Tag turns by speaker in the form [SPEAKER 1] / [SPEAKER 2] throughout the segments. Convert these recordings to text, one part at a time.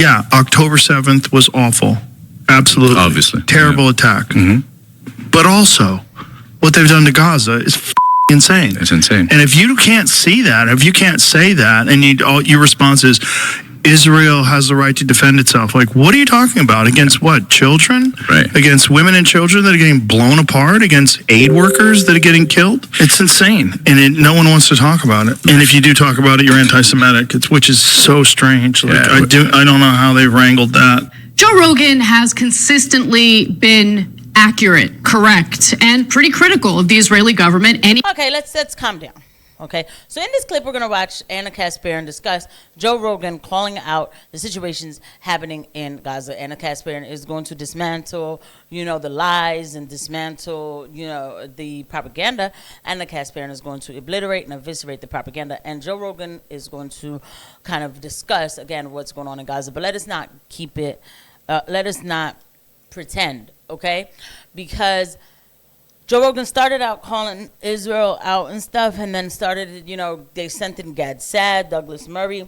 [SPEAKER 1] Yeah, October 7th was awful. Absolutely.
[SPEAKER 2] Obviously.
[SPEAKER 1] Terrible attack.
[SPEAKER 2] Mm-hmm.
[SPEAKER 1] But also, what they've done to Gaza is insane.
[SPEAKER 2] It's insane.
[SPEAKER 1] And if you can't see that, if you can't say that, and your response is, Israel has the right to defend itself. Like, what are you talking about? Against what? Children?
[SPEAKER 2] Right.
[SPEAKER 1] Against women and children that are getting blown apart? Against aid workers that are getting killed? It's insane. And no one wants to talk about it. And if you do talk about it, you're anti-Semitic, which is so strange. Like, I don't know how they wrangled that.
[SPEAKER 3] Joe Rogan has consistently been accurate, correct, and pretty critical of the Israeli government.
[SPEAKER 4] Okay, let's calm down. Okay, so in this clip, we're going to watch Anna Kasparian discuss Joe Rogan calling out the situations happening in Gaza. Anna Kasparian is going to dismantle, the lies and dismantle, the propaganda. Anna Kasparian is going to obliterate and eviscerate the propaganda. And Joe Rogan is going to kind of discuss, again, what's going on in Gaza. But let us not let us not pretend, okay? Because Joe Rogan started out calling Israel out and stuff, and then started, they sent in Gad Saad, Douglas Murray.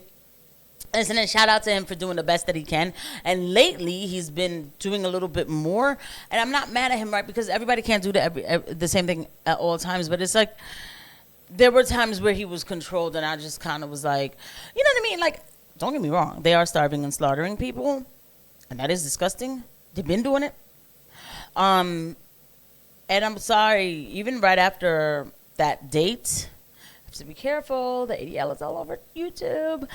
[SPEAKER 4] And then shout out to him for doing the best that he can. And lately, he's been doing a little bit more. And I'm not mad at him, right? Because everybody can't do the same thing at all times. But it's like, there were times where he was controlled, and I just kind of was like, you know what I mean? Like, don't get me wrong. They are starving and slaughtering people. And that is disgusting. They've been doing it. And I'm sorry, even right after that date, I have to be careful, the ADL is all over YouTube.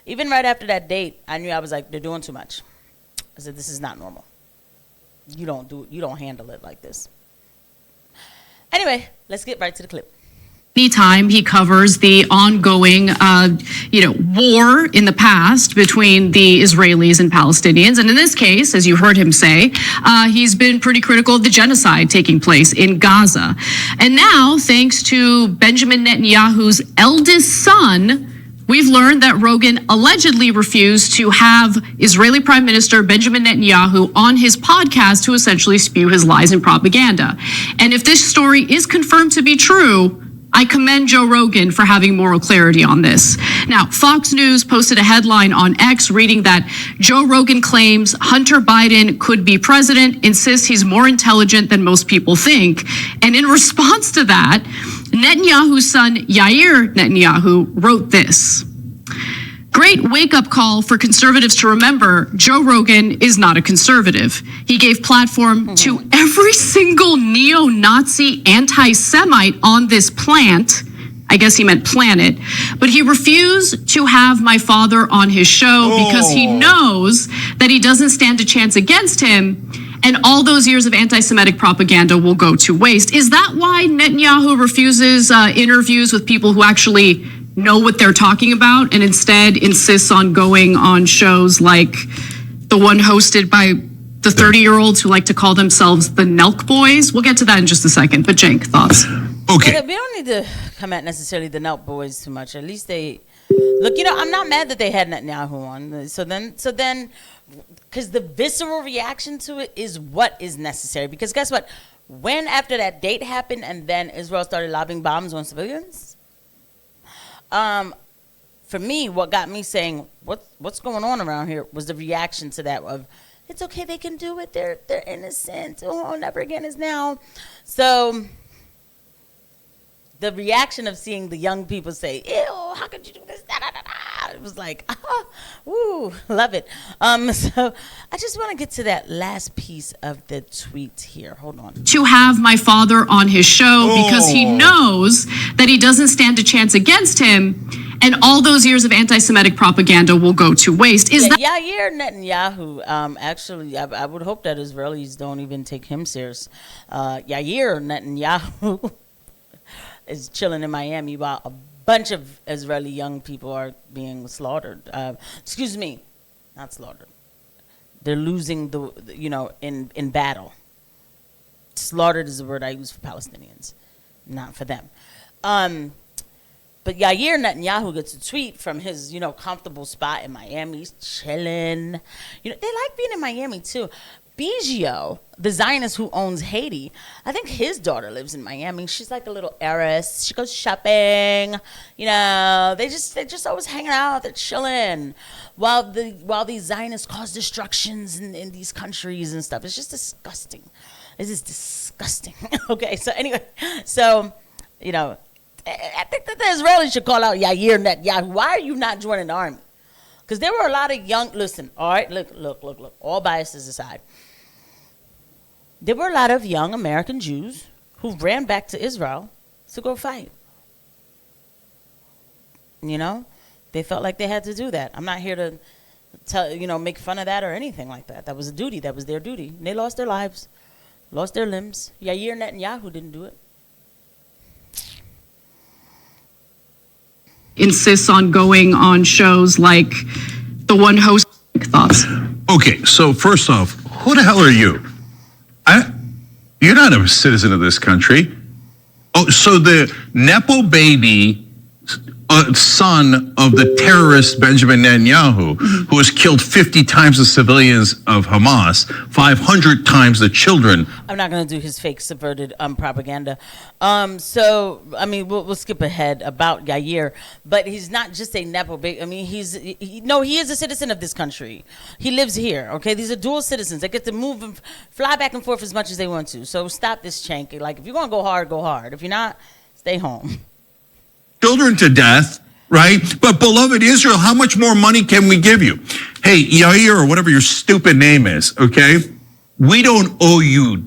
[SPEAKER 4] Even right after that date, I knew, I was like, they're doing too much. I said, this is not normal. You don't handle it like this. Anyway, let's get right to the clip.
[SPEAKER 3] Anytime he covers the ongoing, war in the past between the Israelis and Palestinians. And in this case, as you heard him say, he's been pretty critical of the genocide taking place in Gaza. And now, thanks to Benjamin Netanyahu's eldest son, we've learned that Rogan allegedly refused to have Israeli Prime Minister Benjamin Netanyahu on his podcast to essentially spew his lies and propaganda. And if this story is confirmed to be true, I commend Joe Rogan for having moral clarity on this. Now, Fox News posted a headline on X reading that Joe Rogan claims Hunter Biden could be president, insists he's more intelligent than most people think. And in response to that, Netanyahu's son, Yair Netanyahu, wrote this. Great wake-up call for conservatives to remember Joe Rogan is not a conservative. He gave platform to every single neo-Nazi anti-Semite on this planet. I guess he meant planet. But he refused to have my father on his show because he knows that he doesn't stand a chance against him, and all those years of anti-Semitic propaganda will go to waste. Is that why Netanyahu refuses interviews with people who actually know what they're talking about and instead insists on going on shows like the one hosted by the 30-year-olds who like to call themselves the Nelk Boys? We'll get to that in just a second. But Cenk, thoughts?
[SPEAKER 2] Okay.
[SPEAKER 4] We don't need to come at necessarily the Nelk Boys too much. At least they look. I'm not mad that they had Netanyahu on. So then, because the visceral reaction to it is what is necessary. Because guess what? When after that date happened and then Israel started lobbing bombs on civilians. For me, what got me saying what's going on around here was the reaction to that of, it's okay, they can do it, they're innocent, oh, never again is now. So the reaction of seeing the young people say, ew, how could you do this, da, da, da, da. It was like, woo, love it. So I just want to get to that last piece of the tweet here. Hold on.
[SPEAKER 3] To have my father on his show because he knows that he doesn't stand a chance against him, and all those years of anti-Semitic propaganda will go to waste.
[SPEAKER 4] Yair Netanyahu, actually, I would hope that Israelis don't even take him serious. Yair Netanyahu is chilling in Miami while a bunch of Israeli young people are being slaughtered. Excuse me, not slaughtered. They're losing in battle. Slaughtered is the word I use for Palestinians, not for them. But Yair Netanyahu gets a tweet from his, comfortable spot in Miami. He's chilling. They like being in Miami too. Biggio, the Zionist who owns Haiti, I think his daughter lives in Miami. She's like a little heiress. She goes shopping. They just always hanging out. They're chilling while these Zionists cause destructions in these countries and stuff. It's just disgusting. It's just disgusting. Okay, so anyway, I think that the Israelis should call out Yair Netanyahu. Why are you not joining the army? Because there were a lot of listen, all right, look, all biases aside. There were a lot of young American Jews who ran back to Israel to go fight. They felt like they had to do that. I'm not here to make fun of that or anything like that. That was a duty. That was their duty. And they lost their lives, lost their limbs. Yair Netanyahu didn't do it.
[SPEAKER 3] Insists on going on shows like the one host. Thoughts?
[SPEAKER 2] Okay, so first off, who the hell are you? You're not a citizen of this country. Oh, so the Nepo baby son of the terrorist Benjamin Netanyahu, who has killed 50 times the civilians of Hamas, 500 times the children.
[SPEAKER 4] I'm not going to do his fake subverted propaganda. We'll skip ahead about Yair, but he's not just a Nepo baby. I mean, he is a citizen of this country. He lives here, okay? These are dual citizens. They get to move and fly back and forth as much as they want to. So stop this chank. Like, if you're going to go hard, go hard. If you're not, stay home.
[SPEAKER 2] Children to death, right? But beloved Israel, how much more money can we give you? Hey, Yair, or whatever your stupid name is, okay? We don't owe you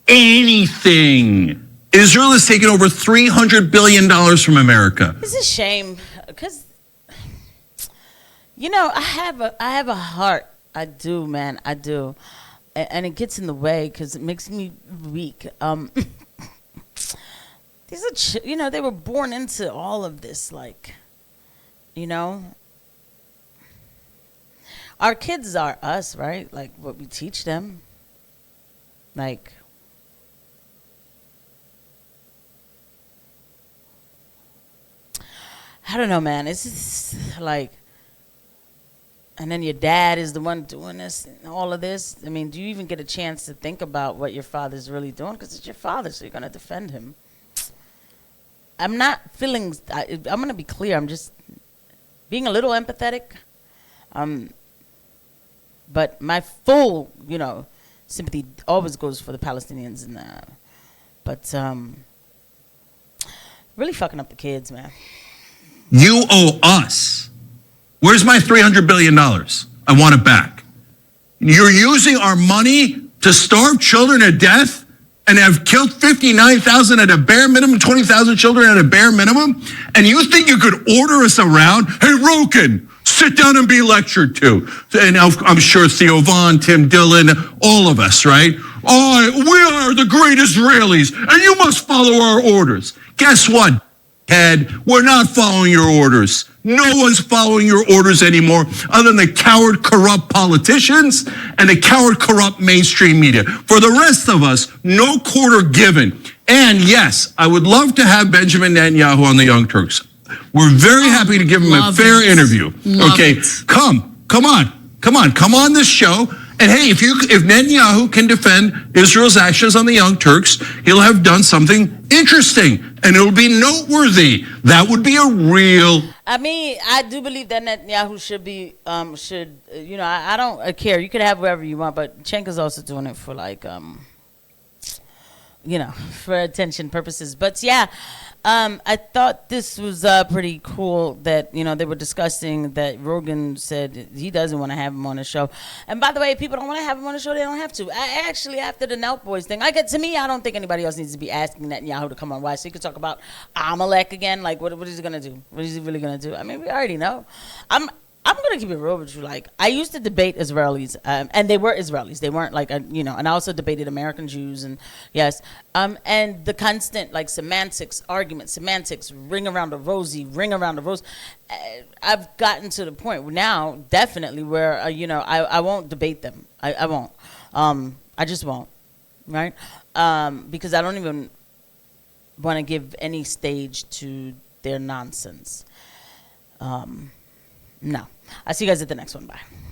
[SPEAKER 2] anything. Israel has taken over $300 billion from America.
[SPEAKER 4] It's a shame because, I have a heart. I do, man. I do. And it gets in the way because it makes me weak. These are, they were born into all of this, our kids are us, right? Like what we teach them. Like, I don't know, man. It's just like, and then your dad is the one doing this and all of this. I mean, do you even get a chance to think about what your father's really doing? Because it's your father, so you're going to defend him. I'm not feeling, I'm going to be clear. I'm just being a little empathetic. But my full, sympathy always goes for the Palestinians. But really fucking up the kids, man.
[SPEAKER 2] You owe us. Where's my $300 billion? I want it back. You're using our money to starve children to death and have killed 59,000 at a bare minimum, 20,000 children at a bare minimum, and you think you could order us around? Hey, Rogan, sit down and be lectured to. And I'm sure Theo Vaughn, Tim Dillon, all of us, right? Oh, we are the great Israelis, and you must follow our orders. Guess what, Ted? We're not following your orders. No one's following your orders anymore other than the coward, corrupt politicians and the coward, corrupt mainstream media. For the rest of us, no quarter given. And yes, I would love to have Benjamin Netanyahu on the Young Turks. We're very happy to give him a fair interview. Okay, come on this show. And hey, if Netanyahu can defend Israel's actions on the Young Turks, he'll have done something interesting, and it'll be noteworthy. That would be a real.
[SPEAKER 4] I mean, I do believe that Netanyahu should be, I don't care. You could have whoever you want, but Chenka's also doing it for for attention purposes. But yeah, I thought this was pretty cool that, they were discussing that Rogan said he doesn't want to have him on the show. And by the way, if people don't want to have him on the show, they don't have to. I actually, after the Nelk Boys thing, I don't think anybody else needs to be asking Netanyahu to come on. Why? So he could talk about Amalek again. Like, what is he going to do? What is he really going to do? I mean, we already know. I'm going to keep it real with you. Like, I used to debate Israelis, and they were Israelis. They weren't and I also debated American Jews, and yes. And the constant, semantics, ring around the rosy. I've gotten to the point now, definitely, where, I won't debate them. I won't. I just won't, right? Because I don't even want to give any stage to their nonsense. No. I'll see you guys at the next one. Bye.